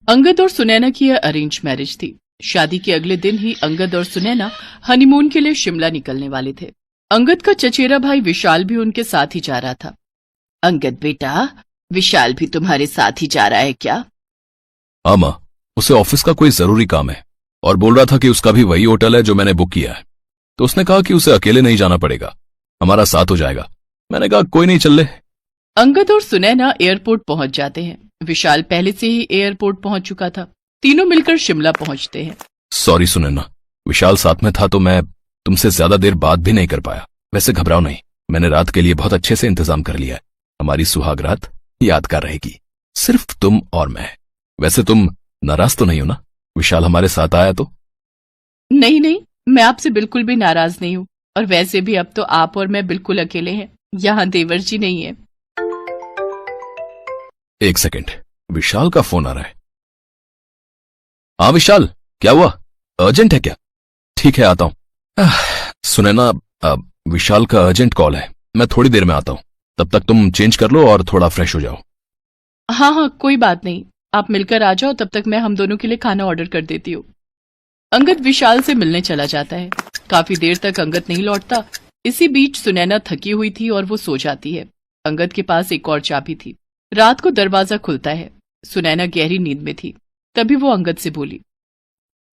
अंगद और सुनैना की यह अरेंज मैरिज थी। शादी के अगले दिन ही अंगद और सुनैना हनीमून के लिए शिमला निकलने वाले थे। अंगद का चचेरा भाई विशाल भी उनके साथ ही जा रहा था। अंगद बेटा, विशाल भी तुम्हारे साथ ही जा रहा है क्या? हाँ माँ, उसे ऑफिस का कोई जरूरी काम है और बोल रहा था कि उसका भी वही होटल है जो मैंने बुक किया है, तो उसने कहा कि उसे अकेले नहीं जाना पड़ेगा, हमारा साथ हो जाएगा। मैंने कहा कोई नहीं, चल ले। अंगद और सुनैना एयरपोर्ट पहुंच जाते हैं। विशाल पहले से ही एयरपोर्ट पहुंच चुका था। तीनों मिलकर शिमला पहुंचते हैं। सॉरी सुनैना, विशाल साथ में था तो मैं तुमसे ज्यादा देर बात भी नहीं कर पाया। वैसे घबराओ नहीं, मैंने रात के लिए बहुत अच्छे से इंतजाम कर लिया है। हमारी सुहाग रात यादगार रहेगी, सिर्फ तुम और मैं। वैसे तुम नाराज तो नहीं हो ना, विशाल हमारे साथ आया तो? नहीं नहीं, मैं आपसे बिल्कुल भी नाराज नहीं हूँ। और वैसे भी अब तो आप और मैं बिल्कुल अकेले हैं, यहाँ देवर जी नहीं है। एक सेकंड, विशाल का फोन आ रहा है। हाँ विशाल, क्या हुआ? अर्जेंट है क्या? ठीक है, आता हूं। सुनैना, विशाल का अर्जेंट कॉल है, मैं थोड़ी देर में आता हूं। तब तक तुम चेंज कर लो और थोड़ा फ्रेश हो जाओ। हाँ हाँ, कोई बात नहीं, आप मिलकर आ जाओ, तब तक मैं हम दोनों के लिए खाना ऑर्डर कर देती हूँ। अंगद विशाल से मिलने चला जाता है। काफी देर तक अंगद नहीं लौटता। इसी बीच सुनैना थकी हुई थी और वो सो जाती है। अंगद के पास एक और चाबी थी। रात को दरवाजा खुलता है। सुनैना गहरी नींद में थी। तभी वो अंगद से बोली,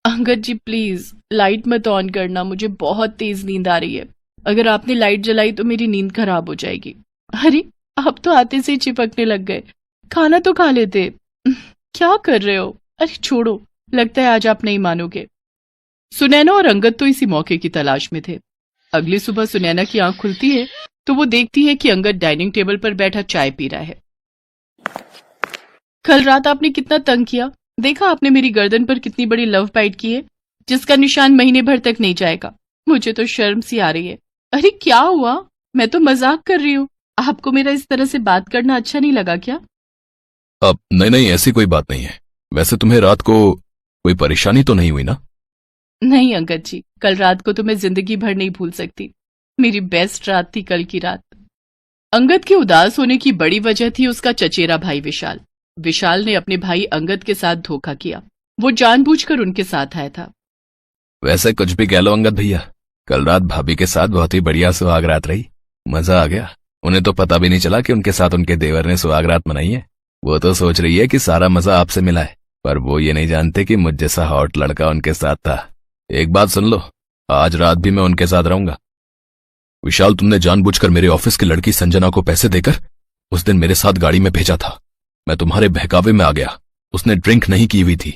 अंगद जी प्लीज लाइट मत ऑन करना, मुझे बहुत तेज नींद आ रही है। अगर आपने लाइट जलाई तो मेरी नींद खराब हो जाएगी। अरे, आप तो आते से ही चिपकने लग गए, खाना तो खा लेते। क्या कर रहे हो? अरे छोड़ो, लगता है आज आप नहीं मानोगे। सुनैना और अंगद तो इसी मौके की तलाश में थे। अगली सुबह सुनैना की आंख खुलती है तो वो देखती है कि अंगद डाइनिंग टेबल पर बैठा चाय पी रहा है। कल रात आपने कितना तंग किया, देखा आपने मेरी गर्दन पर कितनी बड़ी लव बाइट की है, जिसका निशान महीने भर तक नहीं जाएगा। मुझे तो शर्म सी आ रही है। अरे क्या हुआ? मैं तो मजाक कर रही हूँ। आपको मेरा इस तरह से बात करना अच्छा नहीं लगा क्या? अब नहीं नहीं, ऐसी कोई बात नहीं है। वैसे तुम्हें रात को कोई परेशानी तो नहीं हुई ना? नहीं अंगद जी, कल रात को तो मैं जिंदगी भर नहीं भूल सकती। मेरी बेस्ट रात थी कल की रात। अंगद के उदास होने की बड़ी वजह थी उसका चचेरा भाई विशाल। विशाल ने अपने भाई अंगद के साथ धोखा किया। वो जानबूझकर उनके साथ आया था। वैसे कुछ भी कह लो अंगद भैया, कल रात भाभी के साथ बहुत ही बढ़िया सुहाग रात रही। मजा आ गया। उन्हें तो पता भी नहीं चला कि उनके साथ उनके देवर ने सुहाग रात मनाई है। वो तो सोच रही है कि सारा मजा आपसे मिला है, पर वो ये नहीं जानते कि मुझ जैसा हॉट लड़का उनके साथ था। एक बात सुन लो, आज रात भी मैं उनके साथ रहूंगा। विशाल, तुमने जानबूझकर मेरे ऑफिस की लड़की संजना को पैसे देकर उस दिन मेरे साथ गाड़ी में भेजा था। मैं तुम्हारे बहकावे में आ गया। उसने ड्रिंक नहीं की हुई थी,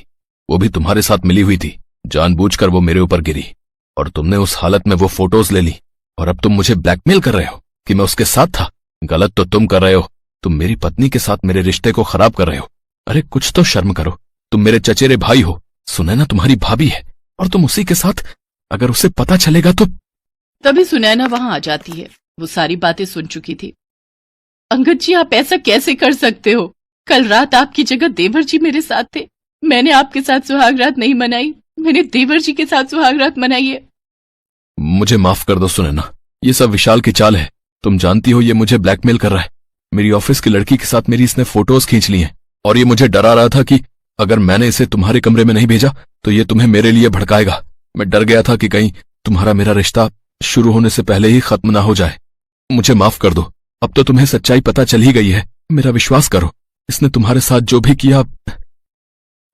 वो भी तुम्हारे साथ मिली हुई थी। जानबूझकर वो मेरे ऊपर गिरी और तुमने उस हालत में वो फोटोज ले ली, और अब तुम मुझे ब्लैकमेल कर रहे हो कि मैं उसके साथ था। गलत तो तुम कर रहे हो, तुम मेरी पत्नी के साथ मेरे रिश्ते को खराब कर रहे हो। अरे कुछ तो शर्म करो, तुम मेरे चचेरे भाई हो। सुनैना तुम्हारी भाभी है और तुम उसी के साथ, अगर उसे पता चलेगा तो। तभी सुनैना वहां आ जाती है। वो सारी बातें सुन चुकी थी। अंगद जी, आप ऐसा कैसे कर सकते हो? कल रात आपकी जगह देवर जी मेरे साथ थे। मैंने आपके साथ सुहाग रात नहीं मनाई, मैंने देवर जी के साथ सुहाग रात मनाई है। मुझे माफ कर दो सुनैना, ये सब विशाल की चाल है। तुम जानती हो ये मुझे ब्लैकमेल कर रहा है। मेरी ऑफिस की लड़की के साथ मेरी इसने फोटोज खींच ली हैं, और ये मुझे डरा रहा था कि अगर मैंने इसे तुम्हारे कमरे में नहीं भेजा तो ये तुम्हें मेरे लिए भड़काएगा। मैं डर गया था कि कहीं तुम्हारा मेरा रिश्ता शुरू होने से पहले ही खत्म ना हो जाए। मुझे माफ कर दो, अब तो तुम्हें सच्चाई पता चल ही गई है। मेरा विश्वास करो, इसने तुम्हारे साथ जो भी किया।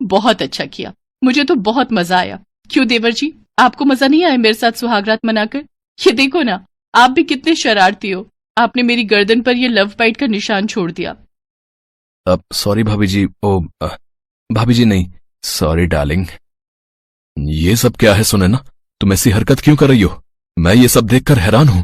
बहुत अच्छा किया, मुझे तो बहुत मजा आया। क्यों देवर जी, आपको मजा नहीं आया मेरे साथ सुहागरात मनाकर? ये देखो ना, आप भी कितने शरारती हो। आपने मेरी गर्दन पर ये लव बाइट का निशान छोड़ दिया। अब सॉरी भाभी जी। भाभी जी नहीं, सॉरी डार्लिंग। ये सब क्या है सुनैना, तुम ऐसी हरकत क्यों कर रही हो? मैं ये सब देखकर हैरान हूं।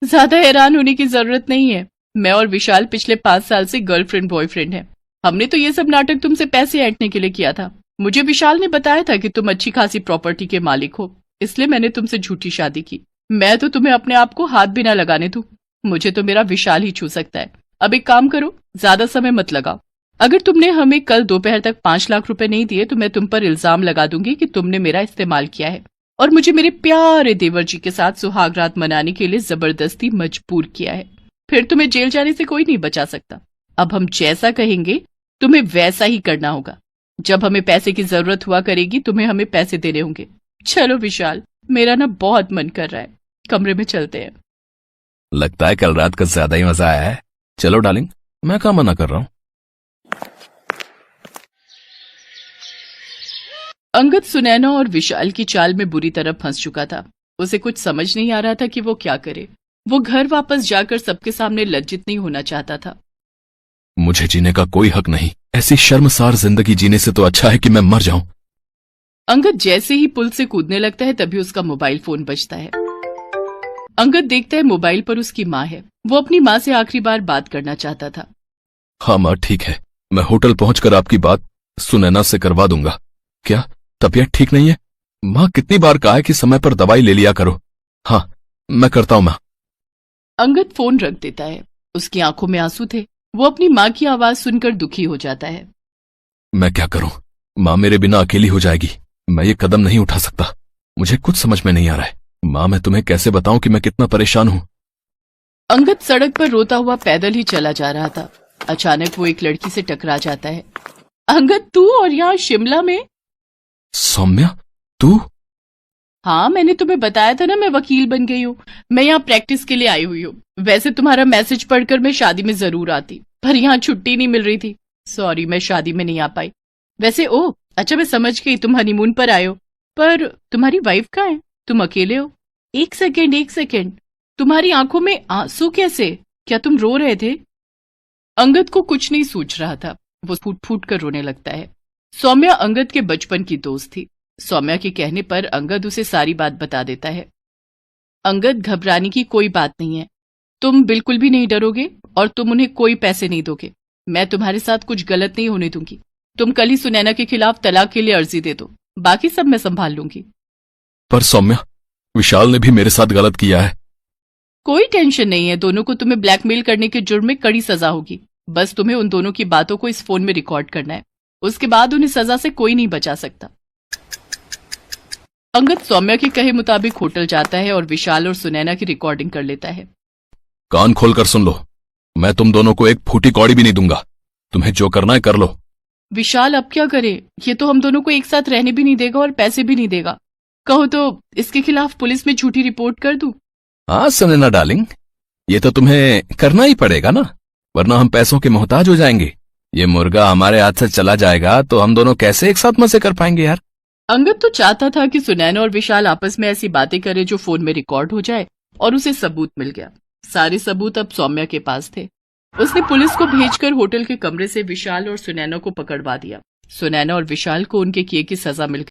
ज्यादा हैरान होने की जरूरत नहीं है। मैं और विशाल पिछले 5 साल से गर्लफ्रेंड बॉयफ्रेंड हैं। हमने तो ये सब नाटक तुमसे पैसे ऐंठने के लिए किया था। मुझे विशाल ने बताया था कि तुम अच्छी खासी प्रॉपर्टी के मालिक हो, इसलिए मैंने तुमसे झूठी शादी की। मैं तो तुम्हें अपने आप को हाथ भी ना लगाने दूं। मुझे तो मेरा विशाल ही छू सकता है। अब एक काम करो, ज्यादा समय मत लगाओ। अगर तुमने हमें कल दोपहर तक 5 लाख रुपए नहीं दिए तो मैं तुम पर इल्जाम लगा दूंगी कि तुमने मेरा इस्तेमाल किया है और मुझे मेरे प्यारे देवर जी के साथ सुहागरात मनाने के लिए जबरदस्ती मजबूर किया है। फिर तुम्हें जेल जाने से कोई नहीं बचा सकता। अब हम जैसा कहेंगे तुम्हें वैसा ही करना होगा। जब हमें पैसे की जरूरत हुआ करेगी तुम्हें हमें पैसे देने होंगे। चलो विशाल, मेरा ना बहुत मन कर रहा है, कमरे में चलते हैं। लगता है कल रात का ज्यादा ही मजा आया है। चलो डार्लिंग, मैं कहाँ मना कर रहा हूँ। अंगद सुनैना और विशाल की चाल में बुरी तरह फंस चुका था। उसे कुछ समझ नहीं आ रहा था कि वो क्या करे। वो घर वापस जाकर सबके सामने लज्जित नहीं होना चाहता था। मुझे जीने का कोई हक नहीं। ऐसी शर्मसार जिंदगी जीने से तो अच्छा है कि मैं मर जाऊं। अंगद जैसे ही पुल से कूदने लगता है तभी उसका मोबाइल फोन बजता है। अंगद देखता है मोबाइल पर उसकी माँ है। वो अपनी माँ से आखिरी बार बात करना चाहता था। हाँ माँ, ठीक है, मैं होटल पहुंचकर आपकी बात सुनैना से करवा दूंगा। क्या तबीयत ठीक नहीं है? माँ कितनी बार कहा है कि समय पर दवाई ले लिया करो। हाँ, मैं करता हूं माँ। अंगद फोन रख देता है। उसकी आंखों में आंसू थे। वो अपनी माँ की आवाज सुनकर दुखी हो जाता है। मैं क्या करूं? माँ मेरे बिना अकेली हो जाएगी। मैं ये कदम नहीं उठा सकता। मुझे कुछ समझ में नहीं आ रहा है। माँ, मैं तुम्हें कैसे बताऊं कि मैं कितना परेशान हूं। अंगद सड़क पर रोता हुआ पैदल ही चला जा रहा था। अचानक वो एक लड़की से टकरा जाता है। अंगद, तू और यहाँ शिमला में? सौम्या, तू? हाँ, मैंने तुम्हें बताया था ना, मैं वकील बन गई हूँ। मैं यहाँ प्रैक्टिस के लिए आई हुई हूँ। वैसे तुम्हारा मैसेज पढ़कर मैं शादी में जरूर आती, पर यहाँ छुट्टी नहीं मिल रही थी। सॉरी, मैं शादी में नहीं आ पाई। वैसे अच्छा, मैं समझ गई, तुम हनीमून पर आए हो। पर तुम्हारी वाइफ कहाँ है? तुम अकेले हो? एक सेकेंड, तुम्हारी आंखों में आंसू कैसे? क्या तुम रो रहे थे? अंगद को कुछ नहीं सूझ रहा था। वो फूट फूट कर रोने लगता है। सौम्या अंगद के बचपन की दोस्त थी। सौम्या के कहने पर अंगद उसे सारी बात बता देता है। अंगद, घबराने की कोई बात नहीं है। तुम बिल्कुल भी नहीं डरोगे और तुम उन्हें कोई पैसे नहीं दोगे। मैं तुम्हारे साथ कुछ गलत नहीं होने दूंगी। तुम कल ही सुनैना के खिलाफ तलाक के लिए अर्जी दे दो, बाकी सब मैं संभाल लूंगी। पर सौम्या, विशाल ने भी मेरे साथ गलत किया है। कोई टेंशन नहीं है, दोनों को तुम्हें ब्लैकमेल करने के जुर्म में कड़ी सजा होगी। बस तुम्हें उन दोनों की बातों को इस फोन में रिकॉर्ड करना है। उसके बाद उन्हें सजा से कोई नहीं बचा सकता। अंगद सौम्या के कहे मुताबिक होटल जाता है और विशाल और सुनैना की रिकॉर्डिंग कर लेता है। कान खोलकर सुन लो, मैं तुम दोनों को एक फूटी कौड़ी भी नहीं दूंगा। तुम्हें जो करना है कर लो। विशाल, अब क्या करे? ये तो हम दोनों को एक साथ रहने भी नहीं देगा और पैसे भी नहीं देगा। कहो तो इसके खिलाफ पुलिस में झूठी रिपोर्ट कर दूं? हाँ सुनैना डार्लिंग, ये तो तुम्हें करना ही पड़ेगा ना, वरना हम पैसों के मोहताज हो जाएंगे। ये मुर्गा हमारे हाथ से चला जाएगा तो हम दोनों कैसे एक साथ मजे कर पाएंगे यार। अंगद तो चाहता था कि सुनैना और विशाल आपस में ऐसी बातें करे जो फोन में रिकॉर्ड हो जाए, और उसे सबूत मिल गया। सारे सबूत अब सौम्या के पास थे। उसने पुलिस को भेजकर होटल के कमरे से विशाल और सुनैना को पकड़वा दिया। सुनैना और विशाल को उनके किए की सजा मिल